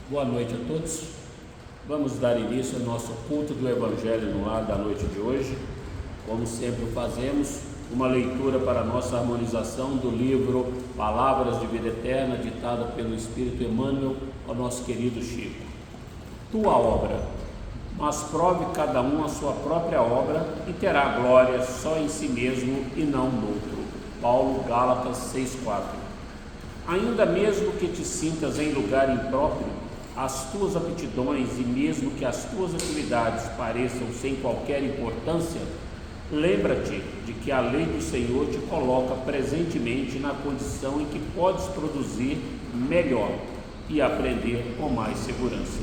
Boa noite a todos. Vamos dar início ao nosso culto do Evangelho no Lar da noite de hoje. Como sempre fazemos, uma leitura para a nossa harmonização do livro Palavras de Vida Eterna, ditada pelo Espírito Emmanuel ao nosso querido Chico. Tua obra, mas prove cada um a sua própria obra e terá glória só em si mesmo e não no outro. Paulo, Gálatas 6,4. Ainda mesmo que te sintas em lugar impróprio, as tuas aptidões e mesmo que as tuas atividades pareçam sem qualquer importância, lembra-te de que a lei do Senhor te coloca presentemente na condição em que podes produzir melhor e aprender com mais segurança.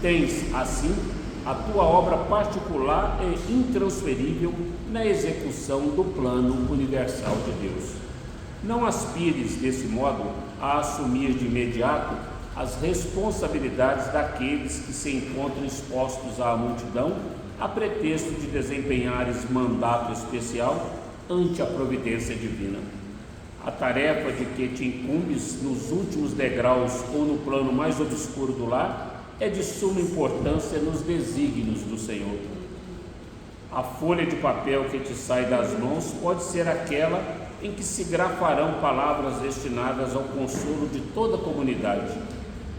Tens, assim, a tua obra particular e intransferível na execução do plano universal de Deus. Não aspires, desse modo, a assumir de imediato as responsabilidades daqueles que se encontram expostos à multidão a pretexto de desempenhares mandato especial ante a providência divina. A tarefa de que te incumbes nos últimos degraus ou no plano mais obscuro do lar é de suma importância nos desígnios do Senhor. A folha de papel que te sai das mãos pode ser aquela em que se grafarão palavras destinadas ao consolo de toda a comunidade.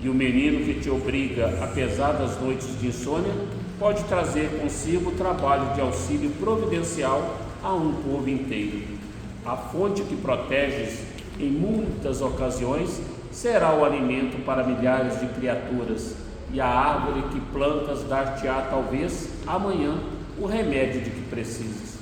E o menino que te obriga a pesadas noites de insônia pode trazer consigo o trabalho de auxílio providencial a um povo inteiro. A fonte que proteges em muitas ocasiões será o alimento para milhares de criaturas, e a árvore que plantas dar-te-á talvez amanhã o remédio de que precisas.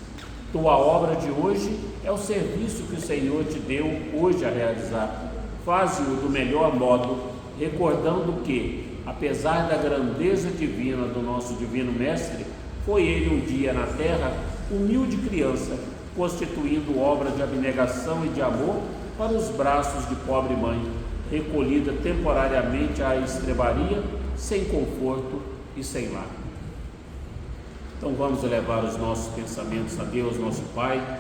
Tua obra de hoje é o serviço que o Senhor te deu hoje a realizar. Faze-o do melhor modo, recordando que, apesar da grandeza divina do nosso Divino Mestre, foi ele um dia na terra humilde criança, constituindo obra de abnegação e de amor para os braços de pobre mãe, recolhida temporariamente à estrebaria, sem conforto e sem lar. Então vamos elevar os nossos pensamentos a Deus, nosso Pai,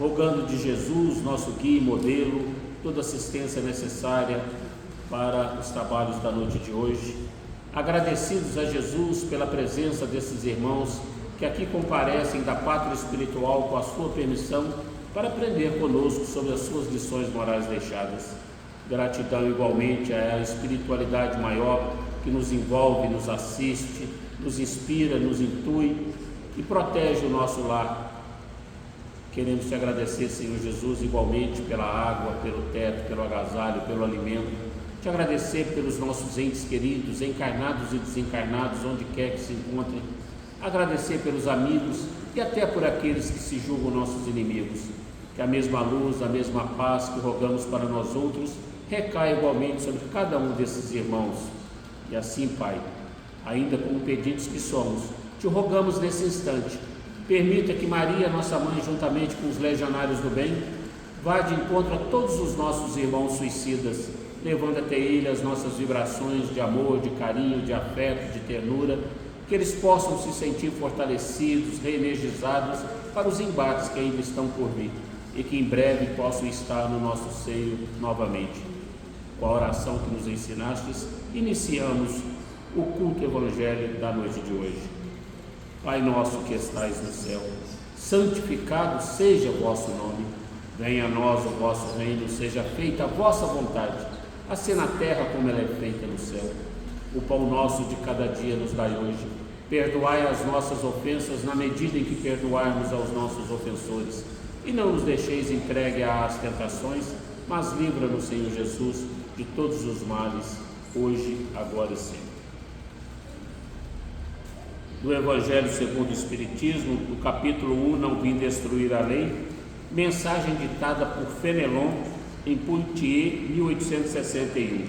rogando de Jesus, nosso guia e modelo, toda assistência necessária para os trabalhos da noite de hoje. Agradecidos a Jesus pela presença desses irmãos que aqui comparecem da pátria espiritual com a sua permissão para aprender conosco sobre as suas lições morais deixadas. Gratidão igualmente à espiritualidade maior que nos envolve, nos assiste, nos inspira, nos intui e protege o nosso lar. Queremos te agradecer, Senhor Jesus, igualmente pela água, pelo teto, pelo agasalho, pelo alimento. Te agradecer pelos nossos entes queridos, encarnados e desencarnados, onde quer que se encontrem. Agradecer pelos amigos e até por aqueles que se julgam nossos inimigos. Que a mesma luz, a mesma paz que rogamos para nós outros, recaia igualmente sobre cada um desses irmãos. E assim, Pai, ainda como pedidos que somos, te rogamos nesse instante, permita que Maria, nossa mãe, juntamente com os legionários do bem, vá de encontro a todos os nossos irmãos suicidas, levando até ele as nossas vibrações de amor, de carinho, de afeto, de ternura, que eles possam se sentir fortalecidos, reenergizados para os embates que ainda estão por vir e que em breve possam estar no nosso seio novamente. Com a oração que nos ensinastes, iniciamos o culto evangélico da noite de hoje. Pai nosso que estais no céu, santificado seja o vosso nome. Venha a nós o vosso reino, seja feita a vossa vontade, assim na terra como ela é feita no céu. O pão nosso de cada dia nos dai hoje. Perdoai as nossas ofensas na medida em que perdoarmos aos nossos ofensores. E não nos deixeis entregue às tentações, mas livra-nos, Senhor Jesus, de todos os males, hoje, agora e sempre. Do Evangelho segundo o Espiritismo, do capítulo 1, Não vim destruir a lei, mensagem ditada por Fenelon em Poitiers, 1861.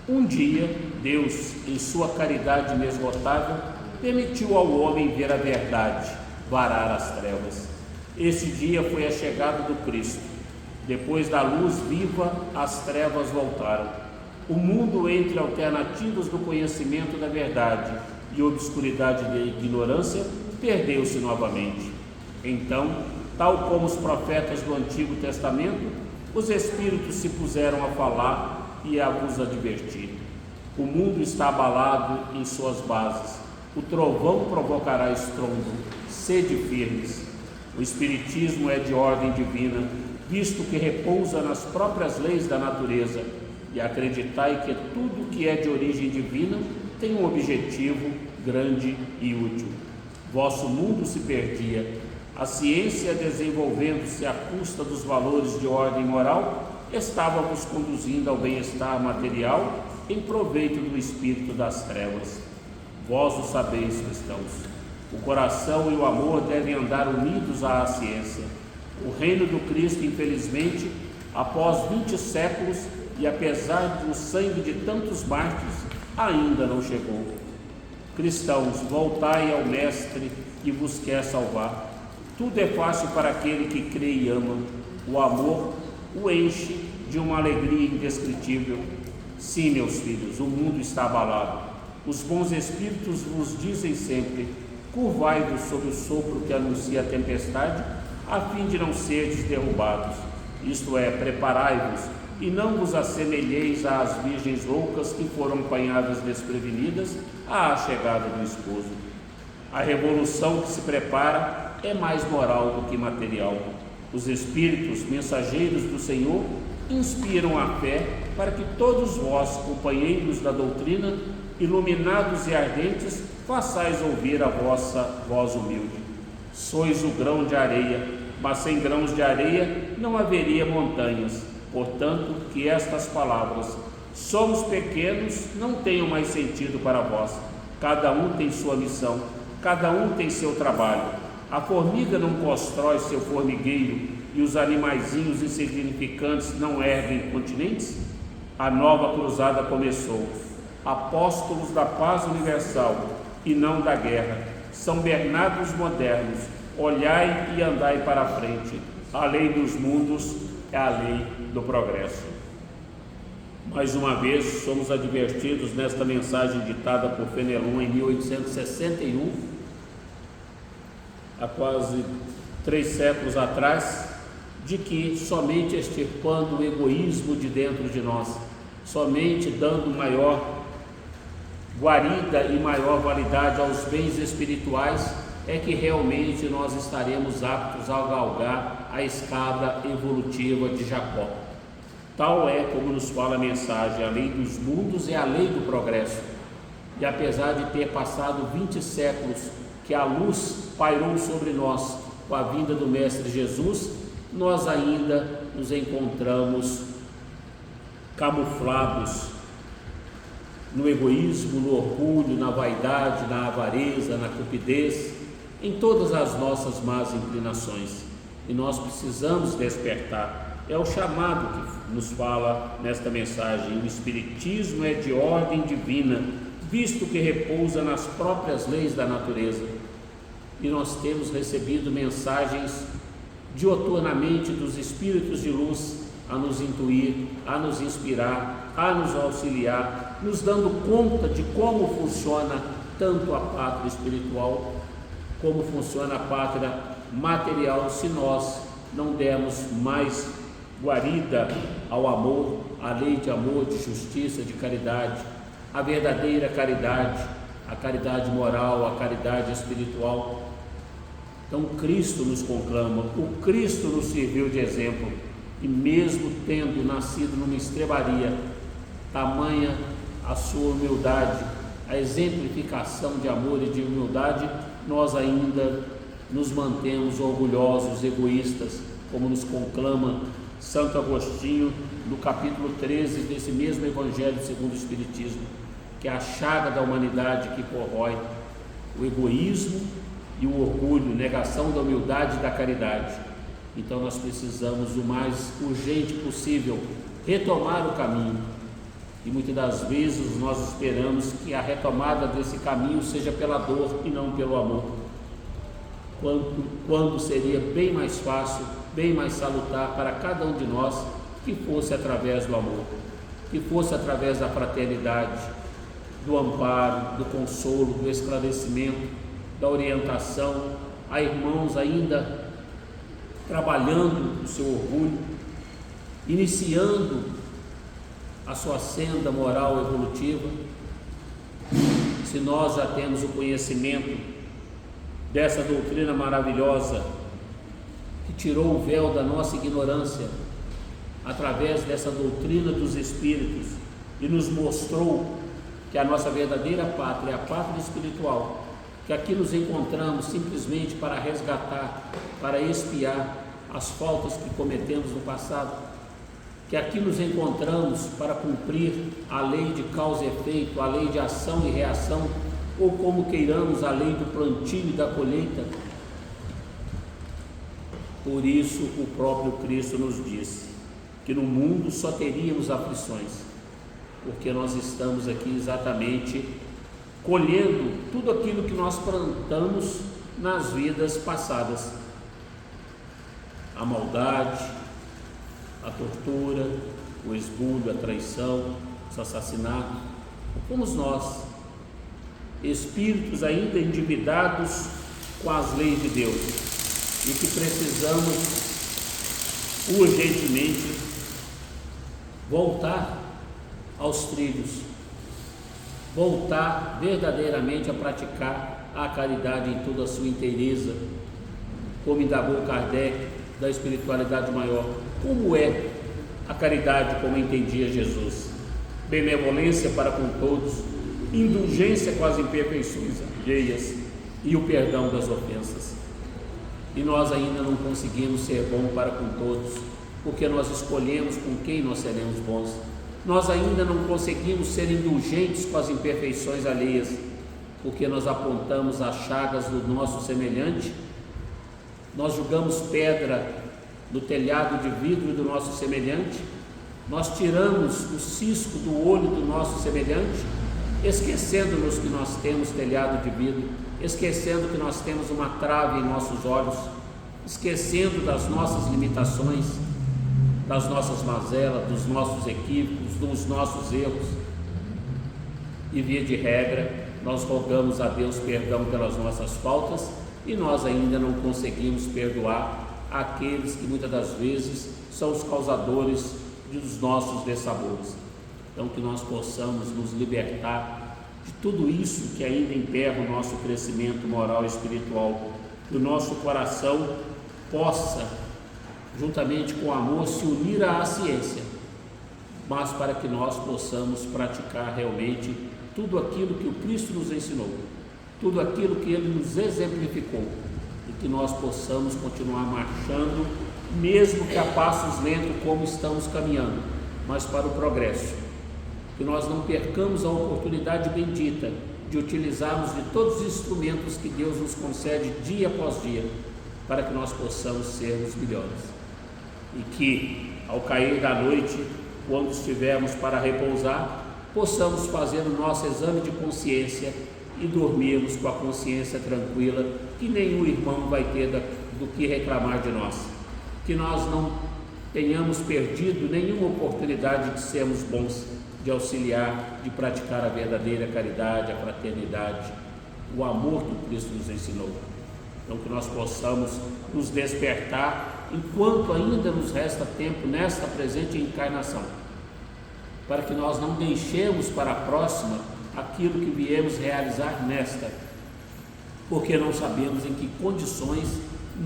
Um dia, Deus, em sua caridade inesgotável, permitiu ao homem ver a verdade, varar as trevas. Esse dia foi a chegada do Cristo. Depois da luz viva, as trevas voltaram. O mundo entre alternativas do conhecimento da verdade e obscuridade da ignorância perdeu-se novamente. Então, tal como os profetas do Antigo Testamento, os Espíritos se puseram a falar e a vos advertir. O mundo está abalado em suas bases. O trovão provocará estrondo. Sede firmes. O Espiritismo é de ordem divina, visto que repousa nas próprias leis da natureza. E acreditai que tudo que é de origem divina tem um objetivo grande e útil. Vosso mundo se perdia. A ciência, desenvolvendo-se à custa dos valores de ordem moral, estava vos conduzindo ao bem-estar material em proveito do espírito das trevas. Vós o sabeis, cristãos. O coração e o amor devem andar unidos à ciência. O reino do Cristo, infelizmente, após 20 séculos e apesar do sangue de tantos mártires, ainda não chegou. Cristãos, voltai ao Mestre que vos quer salvar. Tudo é fácil para aquele que crê e ama. O amor o enche de uma alegria indescritível. Sim, meus filhos, o mundo está abalado. Os bons espíritos vos dizem sempre: curvai-vos sob o sopro que anuncia a tempestade, a fim de não serdes derrubados. Isto é, preparai-vos e não vos assemelheis às virgens loucas que foram apanhadas desprevenidas à chegada do esposo. A revolução que se prepara é mais moral do que material. Os espíritos mensageiros do Senhor inspiram a fé para que todos vós, companheiros da doutrina, iluminados e ardentes, façais ouvir a vossa voz humilde. Sois o grão de areia, mas sem grãos de areia não haveria montanhas. Portanto, que estas palavras, somos pequenos, não tenham mais sentido para vós. Cada um tem sua missão, cada um tem seu trabalho. A formiga não constrói seu formigueiro e os animaizinhos insignificantes não erguem continentes? A nova cruzada começou. Apóstolos da paz universal e não da guerra, São Bernardos modernos, olhai e andai para a frente. A lei dos mundos é a lei do progresso. Mais uma vez, somos advertidos nesta mensagem ditada por Fenelon em 1861, há quase 3 séculos atrás, de que somente extirpando o egoísmo de dentro de nós, somente dando maior guarida e maior validade aos bens espirituais, é que realmente nós estaremos aptos a galgar a escada evolutiva de Jacó. Tal é como nos fala a mensagem: a lei dos mundos é a lei do progresso. E apesar de ter passado 20 séculos que a luz pairou sobre nós com a vinda do Mestre Jesus, nós ainda nos encontramos camuflados no egoísmo, no orgulho, na vaidade, na avareza, na cupidez, em todas as nossas más inclinações. E nós precisamos despertar. É o chamado que nos fala nesta mensagem. O Espiritismo é de ordem divina, visto que repousa nas próprias leis da natureza. E nós temos recebido mensagens dioturnamente dos Espíritos de luz a nos intuir, a nos inspirar, a nos auxiliar, nos dando conta de como funciona tanto a pátria espiritual, como funciona a pátria material, se nós não dermos mais guarida ao amor, à lei de amor, de justiça, de caridade, a verdadeira caridade, a caridade moral, a caridade espiritual. Então Cristo nos conclama, o Cristo nos serviu de exemplo, e mesmo tendo nascido numa estrebaria, tamanha a sua humildade, a exemplificação de amor e de humildade, nós ainda nos mantemos orgulhosos, egoístas, como nos conclama Santo Agostinho no capítulo 13 desse mesmo Evangelho segundo o Espiritismo, que é a chaga da humanidade que corrói o egoísmo e o orgulho, negação da humildade e da caridade. Então nós precisamos o mais urgente possível retomar o caminho, e muitas das vezes nós esperamos que a retomada desse caminho seja pela dor e não pelo amor, quando seria bem mais fácil, bem mais salutar para cada um de nós que fosse através do amor, que fosse através da fraternidade, do amparo, do consolo, do esclarecimento, da orientação a irmãos ainda trabalhando o seu orgulho, iniciando as sua senda moral evolutiva, se nós já temos o conhecimento dessa doutrina maravilhosa que tirou o véu da nossa ignorância através dessa doutrina dos Espíritos e nos mostrou que a nossa verdadeira pátria é a pátria espiritual, que aqui nos encontramos simplesmente para resgatar, para expiar as faltas que cometemos no passado, que aqui nos encontramos para cumprir a lei de causa e efeito, a lei de ação e reação, ou como queiramos, a lei do plantio e da colheita. Por isso o próprio Cristo nos disse que no mundo só teríamos aflições, porque nós estamos aqui exatamente colhendo tudo aquilo que nós plantamos nas vidas passadas: a maldade, a tortura, o esbulho, a traição, os assassinatos. Fomos nós, espíritos ainda endividados com as leis de Deus e que precisamos urgentemente voltar aos trilhos, voltar verdadeiramente a praticar a caridade em toda a sua inteireza, como indagou Kardec da espiritualidade maior. Como é a caridade como entendia Jesus? Benevolência para com todos, indulgência com as imperfeições alheias e o perdão das ofensas. E nós ainda não conseguimos ser bons para com todos, porque nós escolhemos com quem nós seremos bons. Nós ainda não conseguimos ser indulgentes com as imperfeições alheias, porque nós apontamos as chagas do nosso semelhante, nós julgamos pedra do telhado de vidro do nosso semelhante, nós tiramos o cisco do olho do nosso semelhante, esquecendo-nos que nós temos telhado de vidro, esquecendo que nós temos uma trave em nossos olhos, esquecendo das nossas limitações, das nossas mazelas, dos nossos equívocos, dos nossos erros. E via de regra, nós rogamos a Deus perdão pelas nossas faltas e nós ainda não conseguimos perdoar aqueles que muitas das vezes são os causadores dos nossos dessabores. Então que nós possamos nos libertar de tudo isso que ainda emperra o nosso crescimento moral e espiritual, que o nosso coração possa, juntamente com o amor, se unir à ciência, mas para que nós possamos praticar realmente tudo aquilo que o Cristo nos ensinou, tudo aquilo que Ele nos exemplificou, e que nós possamos continuar marchando, mesmo que a passos lentos como estamos caminhando, mas para o progresso. Que nós não percamos a oportunidade bendita de utilizarmos de todos os instrumentos que Deus nos concede dia após dia, para que nós possamos sermos melhores. E que, ao cair da noite, quando estivermos para repousar, possamos fazer o nosso exame de consciência e dormirmos com a consciência tranquila, que nenhum irmão vai ter do que reclamar de nós, que nós não tenhamos perdido nenhuma oportunidade de sermos bons, de auxiliar, de praticar a verdadeira caridade, a fraternidade, o amor que Cristo nos ensinou. Então que nós possamos nos despertar enquanto ainda nos resta tempo nesta presente encarnação, para que nós não deixemos para a próxima aquilo que viemos realizar nesta, porque não sabemos em que condições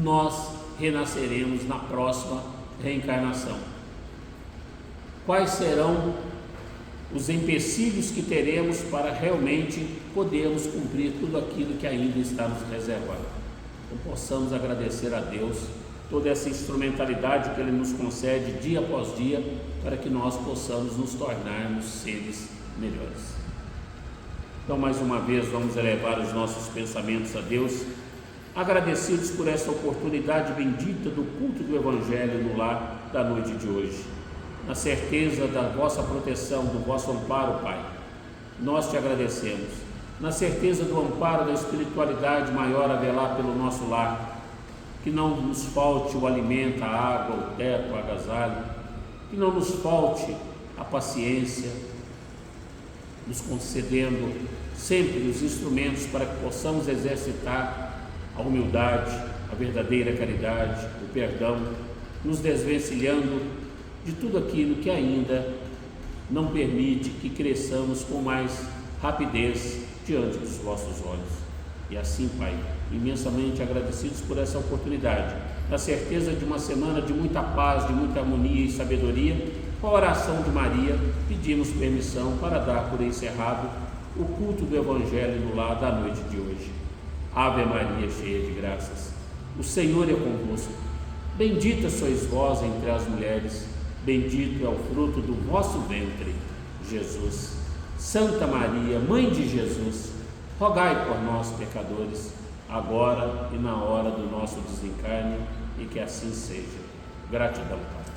nós renasceremos na próxima reencarnação. Quais serão os empecilhos que teremos para realmente podermos cumprir tudo aquilo que ainda está nos reservado? Então possamos agradecer a Deus toda essa instrumentalidade que Ele nos concede dia após dia, para que nós possamos nos tornarmos seres melhores. Então, mais uma vez, vamos elevar os nossos pensamentos a Deus, agradecidos por essa oportunidade bendita do culto do Evangelho no lar da noite de hoje, na certeza da vossa proteção, do vosso amparo, Pai. Nós te agradecemos, na certeza do amparo da espiritualidade maior a velar pelo nosso lar, que não nos falte o alimento, a água, o teto, o agasalho, que não nos falte a paciência, nos concedendo sempre os instrumentos para que possamos exercitar a humildade, a verdadeira caridade, o perdão, nos desvencilhando de tudo aquilo que ainda não permite que cresçamos com mais rapidez diante dos vossos olhos. E assim, Pai, imensamente agradecidos por essa oportunidade, na certeza de uma semana de muita paz, de muita harmonia e sabedoria, com a oração de Maria, pedimos permissão para dar por encerrado o culto do Evangelho no lar da noite de hoje. Ave Maria, cheia de graças, o Senhor é convosco. Bendita sois vós entre as mulheres, bendito é o fruto do vosso ventre, Jesus. Santa Maria, Mãe de Jesus, rogai por nós, pecadores, agora e na hora do nosso desencarne, e que assim seja. Gratidão, Pai.